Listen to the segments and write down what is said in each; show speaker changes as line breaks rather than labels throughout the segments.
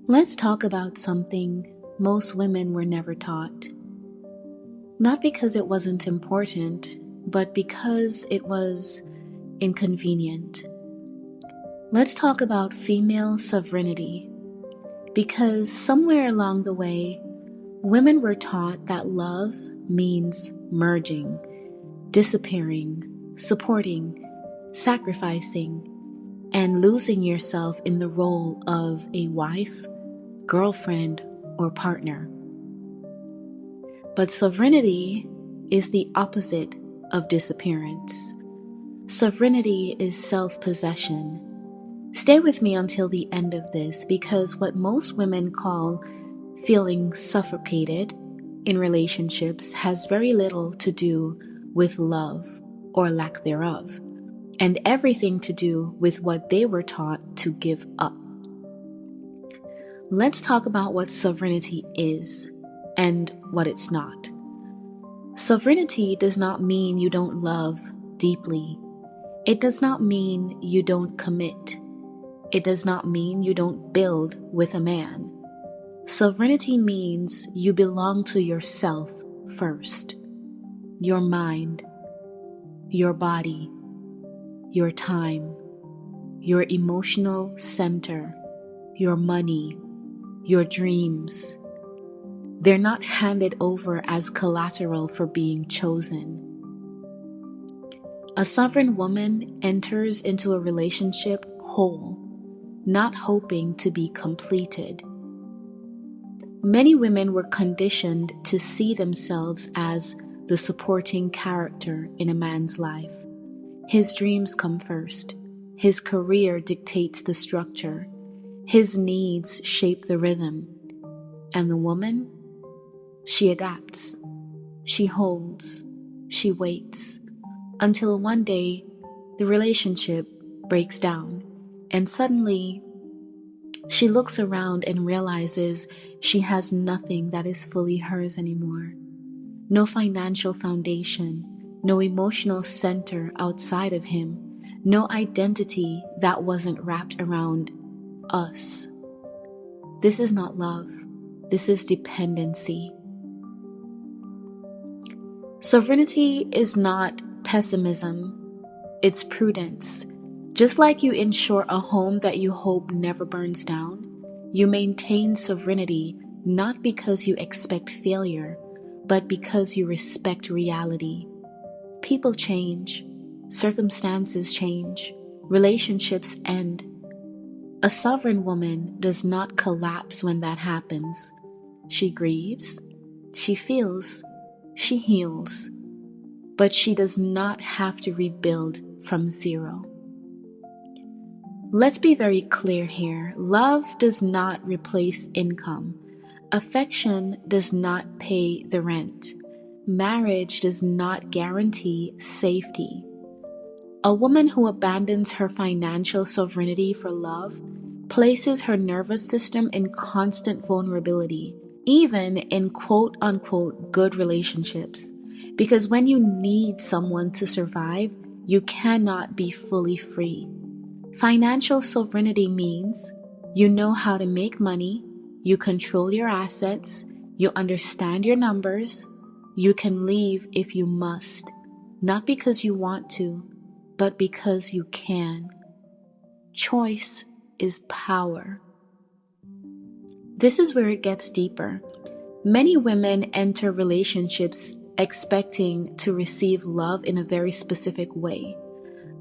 Let's talk about something most women were never taught. Not because it wasn't important, but because it was inconvenient. Let's talk about female sovereignty, because somewhere along the way, women were taught that love means merging, disappearing, supporting, sacrificing, and losing yourself in the role of a wife, girlfriend, or partner. But sovereignty is the opposite of disappearance. Sovereignty is self-possession. Stay with me until the end of this, because what most women call feeling suffocated in relationships has very little to do with love or lack thereof, and everything to do with what they were taught to give up. Let's talk about what sovereignty is and what it's not. Sovereignty does not mean you don't love deeply. It does not mean you don't commit. It does not mean you don't build with a man. Sovereignty means you belong to yourself first. Your mind, your body, your time, your emotional center, your money, your dreams. They're not handed over as collateral for being chosen. A sovereign woman enters into a relationship whole, not hoping to be completed. Many women were conditioned to see themselves as the supporting character in a man's life. His dreams come first. His career dictates the structure. His needs shape the rhythm. And the woman? She adapts. She holds. She waits. Until one day, the relationship breaks down. And suddenly, she looks around and realizes she has nothing that is fully hers anymore. No financial foundation, no emotional center outside of him, no identity that wasn't wrapped around us. This is not love. This is dependency. Sovereignty is not pessimism. It's prudence. Just like you ensure a home that you hope never burns down, you maintain sovereignty not because you expect failure, but because you respect reality. People change, circumstances change, relationships end. A sovereign woman does not collapse when that happens. She grieves, she feels, she heals, but she does not have to rebuild from zero. Let's be very clear here. Love does not replace income. Affection does not pay the rent. Marriage does not guarantee safety. A woman who abandons her financial sovereignty for love places her nervous system in constant vulnerability, even in quote-unquote good relationships. Because when you need someone to survive, you cannot be fully free. Financial sovereignty means you know how to make money, you control your assets, you understand your numbers, you can leave if you must, not because you want to, but because you can. Choice is power. This is where it gets deeper. Many women enter relationships expecting to receive love in a very specific way.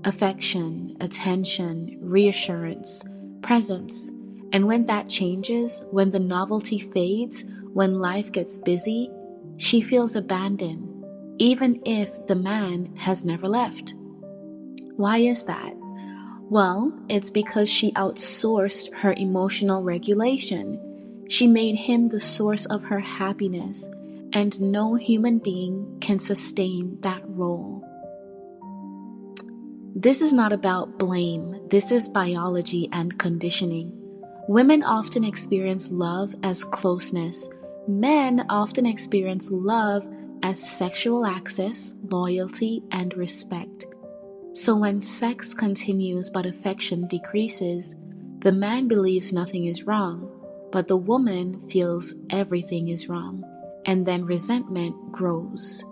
Affection, attention, reassurance, presence. And when that changes, when the novelty fades, when life gets busy, she feels abandoned, even if the man has never left. Why is that? Well, it's because she outsourced her emotional regulation. She made him the source of her happiness, and no human being can sustain that role. This is not about blame. This is biology and conditioning. Women often experience love as closeness. Men often experience love as sexual access, loyalty, and respect. So when sex continues but affection decreases, the man believes nothing is wrong, but the woman feels everything is wrong, and then resentment grows.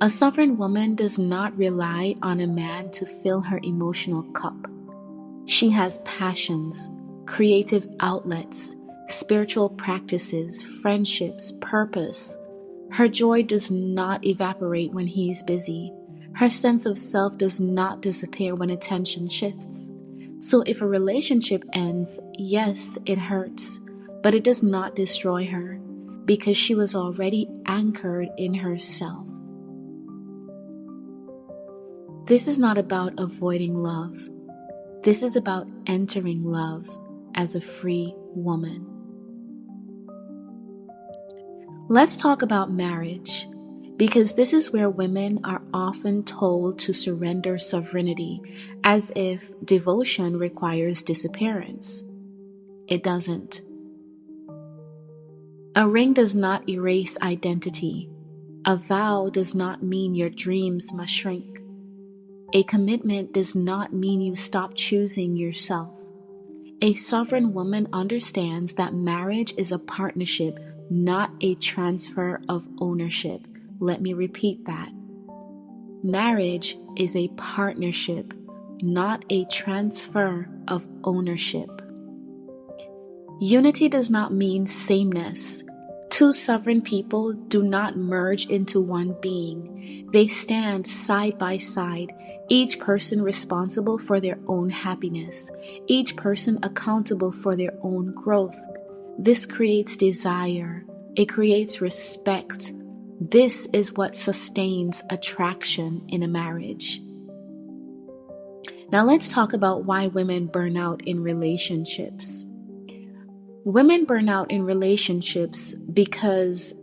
A sovereign woman does not rely on a man to fill her emotional cup. She has passions, creative outlets, spiritual practices, friendships, purpose. Her joy does not evaporate when he's busy. Her sense of self does not disappear when attention shifts. So if a relationship ends, yes, it hurts, but it does not destroy her because she was already anchored in herself. This is not about avoiding love. This is about entering love as a free woman. Let's talk about marriage, because this is where women are often told to surrender sovereignty as if devotion requires disappearance. It doesn't. A ring does not erase identity. A vow does not mean your dreams must shrink. A commitment does not mean you stop choosing yourself. A sovereign woman understands that marriage is a partnership, not a transfer of ownership. Let me repeat that. Marriage is a partnership, not a transfer of ownership. Unity does not mean sameness. Two sovereign people do not merge into one being. They stand side by side, each person responsible for their own happiness, each person accountable for their own growth. This creates desire. It creates respect. This is what sustains attraction in a marriage. Now let's talk about why women burn out in relationships. Women burn out in relationships because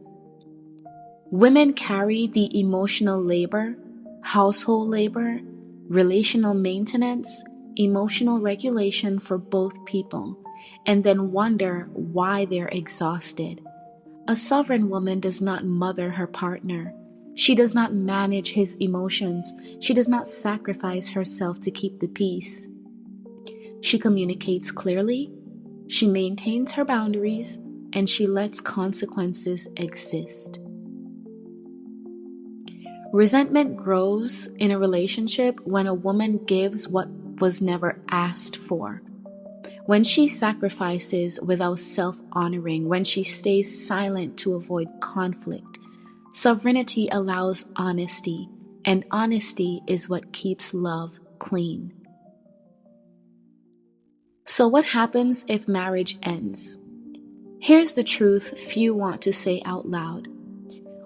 women carry the emotional labor, household labor, relational maintenance, emotional regulation for both people, and then wonder why they're exhausted. A sovereign woman does not mother her partner. She does not manage his emotions. She does not sacrifice herself to keep the peace. She communicates clearly. She maintains her boundaries, and she lets consequences exist. Resentment grows in a relationship when a woman gives what was never asked for. When she sacrifices without self-honoring, when she stays silent to avoid conflict. Sovereignty allows honesty, and honesty is what keeps love clean. So what happens if marriage ends? Here's the truth few want to say out loud.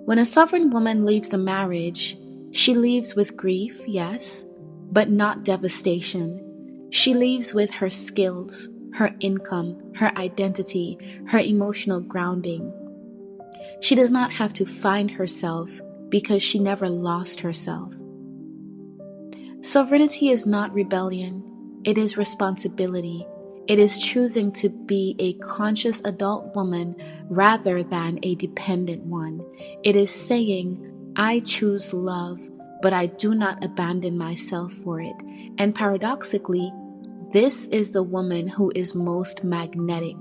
When a sovereign woman leaves a marriage, she leaves with grief, yes, but not devastation. She leaves with her skills, her income, her identity, her emotional grounding. She does not have to find herself because she never lost herself. Sovereignty is not rebellion. It is responsibility. It is choosing to be a conscious adult woman rather than a dependent one. It is saying, I choose love, but I do not abandon myself for it. And paradoxically, this is the woman who is most magnetic,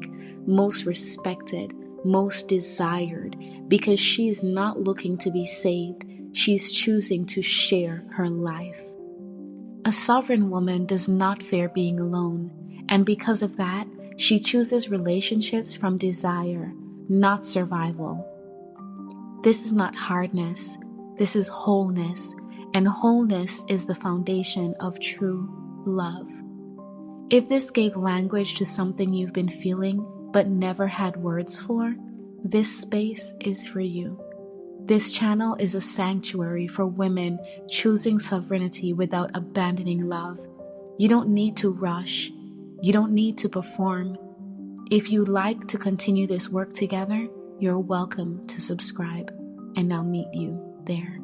most respected, most desired, because she is not looking to be saved. She is choosing to share her life. A sovereign woman does not fear being alone, and because of that, she chooses relationships from desire, not survival. This is not hardness, this is wholeness, and wholeness is the foundation of true love. If this gave language to something you've been feeling but never had words for, this space is for you. This channel is a sanctuary for women choosing sovereignty without abandoning love. You don't need to rush. You don't need to perform. If you'd like to continue this work together, you're welcome to subscribe, and I'll meet you there.